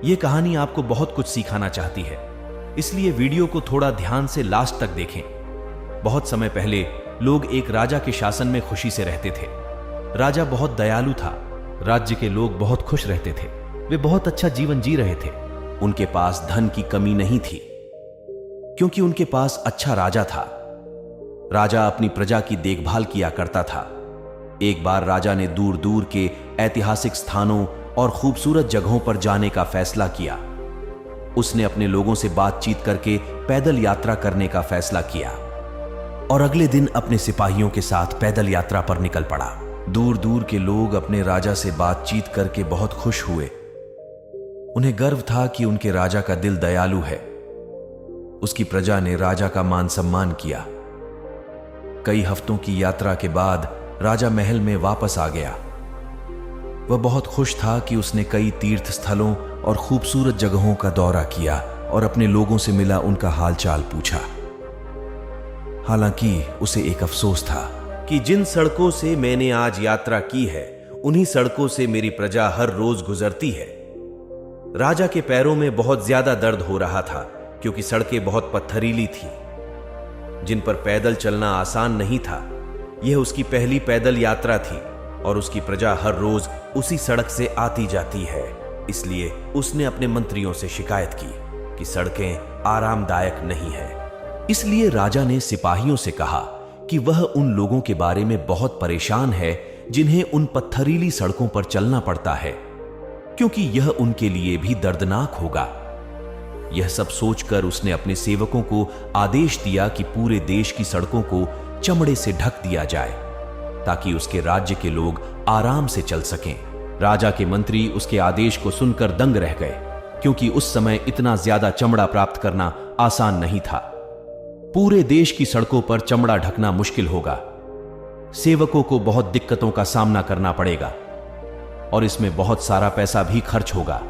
ये कहानी आपको बहुत कुछ सिखाना चाहती है, इसलिए वीडियो को थोड़ा ध्यान से लास्ट तक देखें। बहुत समय पहले लोग एक राजा के शासन में खुशी से रहते थे। राजा बहुत दयालु था। राज्य के लोग बहुत खुश रहते थे। वे बहुत अच्छा जीवन जी रहे थे। उनके पास धन की कमी नहीं थी, क्योंकि उनके पास अच्छा राजा था। राजा अपनी प्रजा की देखभाल किया करता था। एक बार राजा ने दूर दूर के ऐतिहासिक स्थानों और खूबसूरत जगहों पर जाने का फैसला किया। उसने अपने लोगों से बातचीत करके पैदल यात्रा करने का फैसला किया और अगले दिन अपने सिपाहियों के साथ पैदल यात्रा पर निकल पड़ा। दूर दूर के लोग अपने राजा से बातचीत करके बहुत खुश हुए। उन्हें गर्व था कि उनके राजा का दिल दयालु है। उसकी प्रजा ने राजा का मान सम्मान किया। कई हफ्तों की यात्रा के बाद राजा महल में वापस आ गया। वह बहुत खुश था कि उसने कई तीर्थ स्थलों और खूबसूरत जगहों का दौरा किया और अपने लोगों से मिला, उनका हालचाल पूछा। हालांकि उसे एक अफसोस था कि जिन सड़कों से मैंने आज यात्रा की है, उन्हीं सड़कों से मेरी प्रजा हर रोज गुजरती है। राजा के पैरों में बहुत ज्यादा दर्द हो रहा था, क्योंकि सड़कें बहुत पत्थरीली थी, जिन पर पैदल चलना आसान नहीं था। यह उसकी पहली पैदल यात्रा थी और उसकी प्रजा हर रोज उसी सड़क से आती जाती है। इसलिए उसने अपने मंत्रियों से शिकायत की कि सड़कें आरामदायक नहीं है। इसलिए राजा ने सिपाहियों से कहा कि वह उन लोगों के बारे में बहुत परेशान है जिन्हें उन पत्थरीली सड़कों पर चलना पड़ता है, क्योंकि यह उनके लिए भी दर्दनाक होगा। यह सब सोचकर उसने अपने सेवकों को आदेश दिया कि पूरे देश की सड़कों को चमड़े से ढक दिया जाए, ताकि उसके राज्य के लोग आराम से चल सकें। राजा के मंत्री उसके आदेश को सुनकर दंग रह गए, क्योंकि उस समय इतना ज्यादा चमड़ा प्राप्त करना आसान नहीं था। पूरे देश की सड़कों पर चमड़ा ढकना मुश्किल होगा। सेवकों को बहुत दिक्कतों का सामना करना पड़ेगा और इसमें बहुत सारा पैसा भी खर्च होगा।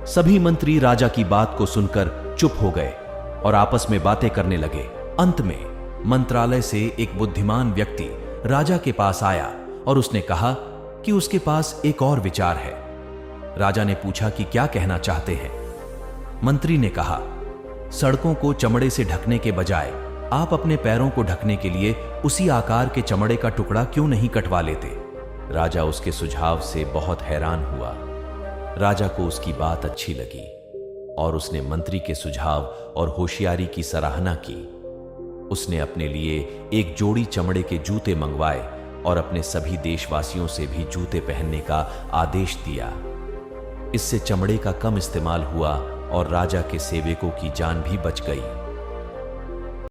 सभी मंत्री राजा की बात को सुनकर चुप हो गए और आपस में बातें करने लगे। अंत में मंत्रालय से एक बुद्धिमान व्यक्ति राजा के पास आया और उसने कहा कि उसके पास एक और विचार है। राजा ने पूछा कि क्या कहना चाहते हैं। मंत्री ने कहा, सड़कों को चमड़े से ढकने के बजाय आप अपने पैरों को ढकने के लिए उसी आकार के चमड़े का टुकड़ा क्यों नहीं कटवा लेते। राजा उसके सुझाव से बहुत हैरान हुआ। राजा को उसकी बात अच्छी लगी और उसने मंत्री के सुझाव और होशियारी की सराहना की। उसने अपने लिए एक जोड़ी चमड़े के जूते मंगवाए और अपने सभी देशवासियों से भी जूते पहनने का आदेश दिया। इससे चमड़े का कम इस्तेमाल हुआ और राजा के सेवकों की जान भी बच गई।